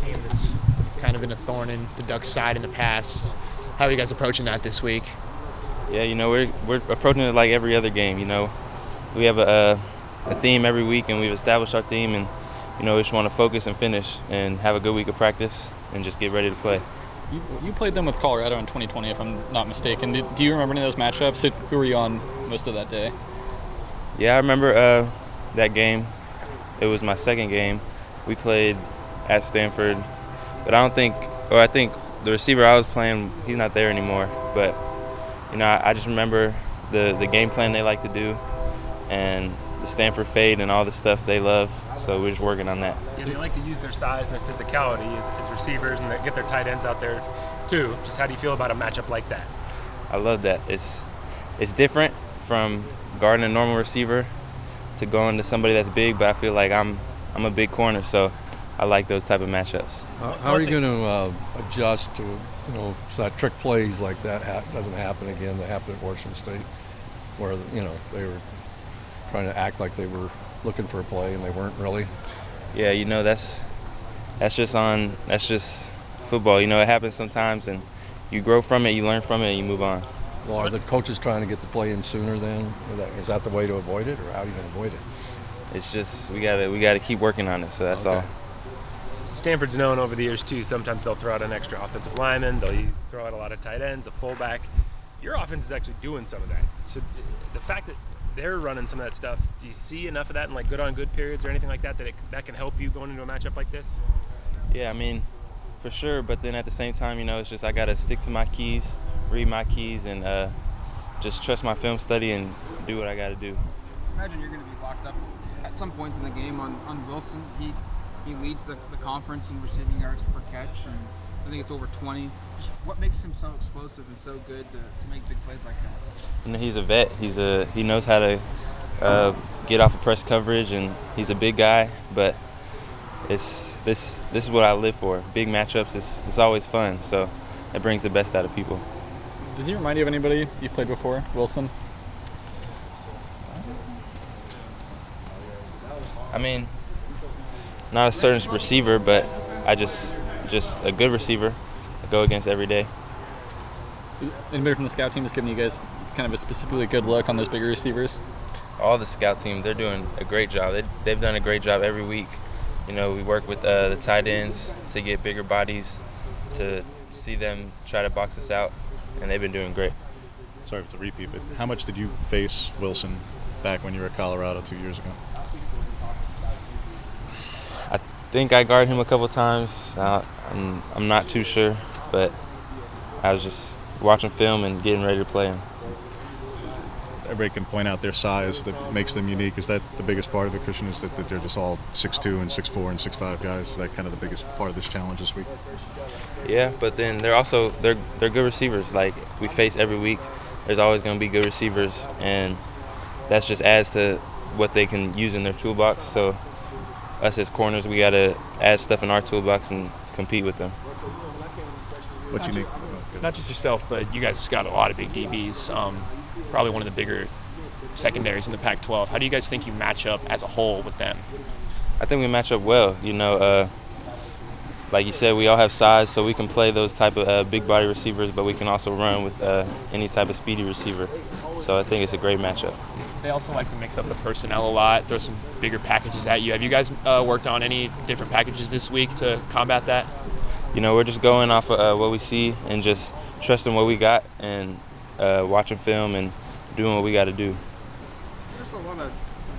team that's kind of been a thorn in the Ducks' side in the past. How are you guys approaching that this week? Yeah, we're approaching it like every other game. We have a theme every week, and we've established our theme, and we just want to focus and finish and have a good week of practice and just get ready to play. You played them with Colorado in 2020, if I'm not mistaken. Do you remember any of those matchups? Who were you on most of that day? Yeah, I remember that game. It was my second game. We played at Stanford, but I think the receiver I was playing, he's not there anymore. But I just remember the game plan they like to do, and the Stanford fade and all the stuff they love. So we're just working on that. Yeah, they like to use their size and their physicality as receivers, and they get their tight ends out there too. Just how do you feel about a matchup like that? I love that. It's different from guarding a normal receiver to going to somebody that's big, but I feel like I'm a big corner, so I like those type of matchups. How are you going to adjust to, so that trick plays like that doesn't happen again that happened at Washington State, where they were trying to act like they were looking for a play and they weren't really? Yeah, that's just football. It happens sometimes, and you grow from it, you learn from it, and you move on. Well, are the coaches trying to get the play in sooner then? Is that the way to avoid it, or how are you going to avoid it? It's just we gotta keep working on it, so that's all. Stanford's known over the years too. Sometimes they'll throw out an extra offensive lineman. They'll throw out a lot of tight ends, a fullback. Your offense is actually doing some of that. So the fact that they're running some of that stuff, do you see enough of that in like good-on-good periods or anything like that that can help you going into a matchup like this? Yeah, for sure. But then at the same time, it's just I gotta stick to my keys, read my keys, and just trust my film study and do what I gotta do. Imagine you're going to be locked up at some points in the game on Wilson. He leads the conference in receiving yards per catch, and I think it's over 20. Just what makes him so explosive and so good to make big plays like that? He's a vet. He knows how to get off of press coverage, and he's a big guy. But this is what I live for. Big matchups. It's always fun. So it brings the best out of people. Does he remind you of anybody you've played before, Wilson? Not a certain receiver, but I just a good receiver I go against every day. Anybody from the scout team is giving you guys kind of a specifically good look on those bigger receivers? All the scout team, they're doing a great job. They've done a great job every week. We work with the tight ends to get bigger bodies, to see them try to box us out, and they've been doing great. Sorry to repeat, but how much did you face Wilson back when you were at Colorado 2 years ago? I think I guarded him a couple times. I'm not too sure, but I was just watching film and getting ready to play him. Everybody can point out their size that makes them unique. Is that the biggest part of it, Christian? Is that they're just all 6'2" and 6'4" and 6'5" guys? Is that kind of the biggest part of this challenge this week? Yeah, but then they're good receivers. Like we face every week, there's always going to be good receivers, and that just adds to what they can use in their toolbox. So us as corners, we got to add stuff in our toolbox and compete with them. What's unique? Not just yourself, but you guys got a lot of big DBs. Probably one of the bigger secondaries in the Pac-12. How do you guys think you match up as a whole with them? I think we match up well. Like you said, we all have size, so we can play those type of big body receivers, but we can also run with any type of speedy receiver. So I think it's a great matchup. They also like to mix up the personnel a lot, throw some bigger packages at you. Have you guys worked on any different packages this week to combat that? We're just going off of what we see and just trusting what we got and watching film and doing what we got to do. There's a lot of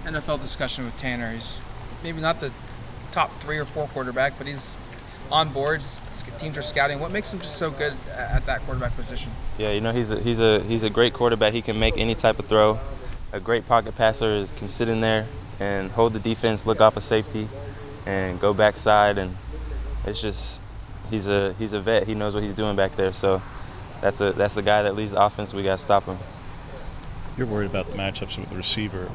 NFL discussion with Tanner. He's maybe not the top 3 or 4 quarterback, but he's on boards. Teams are scouting. What makes him just so good at that quarterback position? Yeah, he's a great quarterback. He can make any type of throw. A great pocket passer can sit in there and hold the defense, look off a safety, and go backside. And it's just he's a vet. He knows what he's doing back there. So that's the guy that leads the offense. We got to stop him. You're worried about the matchups with the receiver.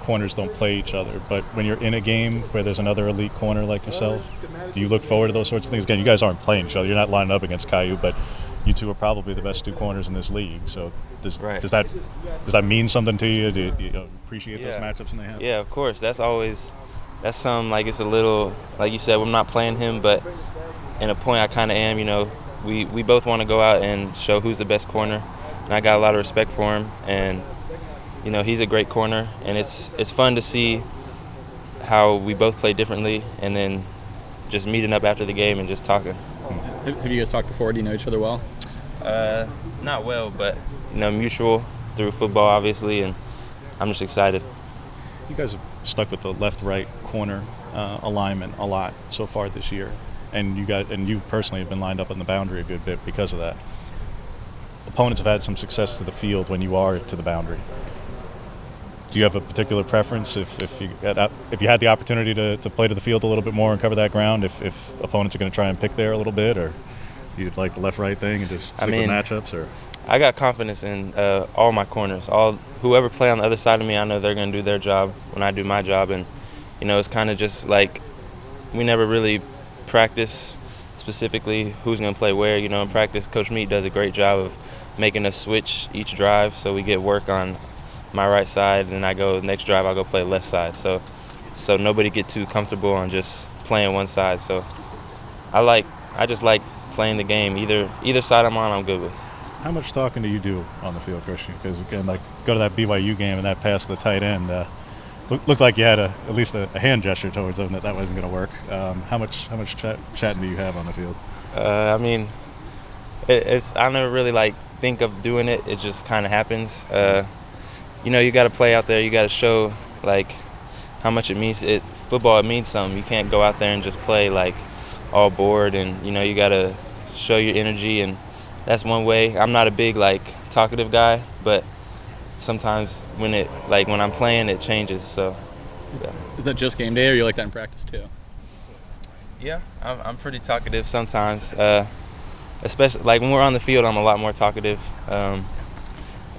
Corners don't play each other, but when you're in a game where there's another elite corner like yourself, do you look forward to those sorts of things? Again, you guys aren't playing each other. You're not lining up against Caillou, but you two are probably the best 2 corners in this league. So does that mean something to you? Do you appreciate those matchups when they happen? Yeah, of course. That's always that's some, like, it's a little, like you said, I'm not playing him, but in a point I kind of am. You know, we both want to go out and show who's the best corner, and I got a lot of respect for him. And you know, he's a great corner, and it's fun to see how we both play differently, and then just meeting up after the game and just talking. Have you guys talked before? Do you know each other well? Not well, but you know, mutual through football, obviously, and I'm just excited. You guys have stuck with the left-right corner alignment a lot so far this year, and you personally have been lined up on the boundary a good bit because of that. Opponents have had some success to the field when you are to the boundary. Do you have a particular preference if you had the opportunity to play to the field a little bit more and cover that ground, if opponents are going to try and pick there a little bit, or if you'd like the left-right thing and just stick with matchups? Or I got confidence in all my corners. Whoever play on the other side of me, I know they're going to do their job when I do my job. And you know, it's kind of just like we never really practice specifically who's going to play where. You know, in practice, Coach Meade does a great job of making us switch each drive, so we get work on my right side, and then I go next drive I'll go play left side, so nobody get too comfortable on just playing one side. So I just like playing the game. Either side I'm on, I'm good with. how much talking do you do on the field, Christian? Because again, like, go to that BYU game and that pass to the tight end looked like you had at least a hand gesture towards him that wasn't going to work. How much chatting do you have on the field? I mean, I never really think of doing it. It just kind of happens. You know, you got to play out there. You got to show how much it means. Football, it means something. You can't go out there and just play all bored. And you know, you got to show your energy, and that's one way. I'm not a big talkative guy, but sometimes when I'm playing, it changes. So, yeah. Is that just game day, or you like that in practice too? Yeah, I'm pretty talkative sometimes. Especially when we're on the field, I'm a lot more talkative.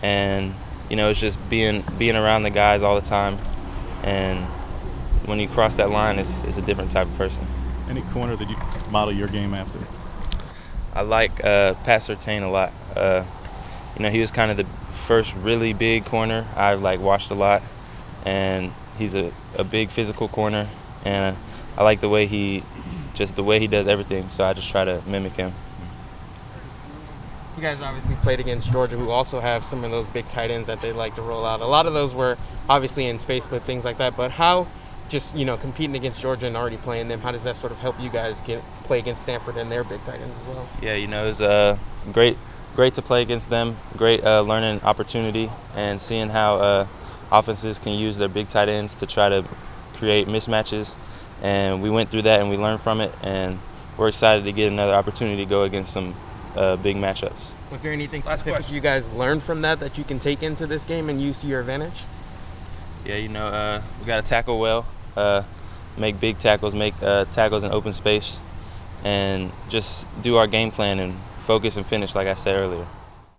And you know, it's just being around the guys all the time, and when you cross that line, it's a different type of person. Any corner that you model your game after? I like Pat Surtain a lot. You know, he was kind of the first really big corner I watched a lot, and he's a big physical corner, and I like the way he does everything. So I just try to mimic him. You guys obviously played against Georgia, who also have some of those big tight ends that they like to roll out. A lot of those were obviously in space, but things like that. But how, just, you know, competing against Georgia and already playing them, how does that sort of help you guys play against Stanford and their big tight ends as well? Yeah, you know, it was great to play against them. Great learning opportunity, and seeing how offenses can use their big tight ends to try to create mismatches. And we went through that, and we learned from it, and we're excited to get another opportunity to go against some big matchups. Was there anything specific you guys learned from that you can take into this game and use to your advantage? Yeah, you know, we got to tackle well, make big tackles, make tackles in open space, and just do our game plan and focus and finish, like I said earlier.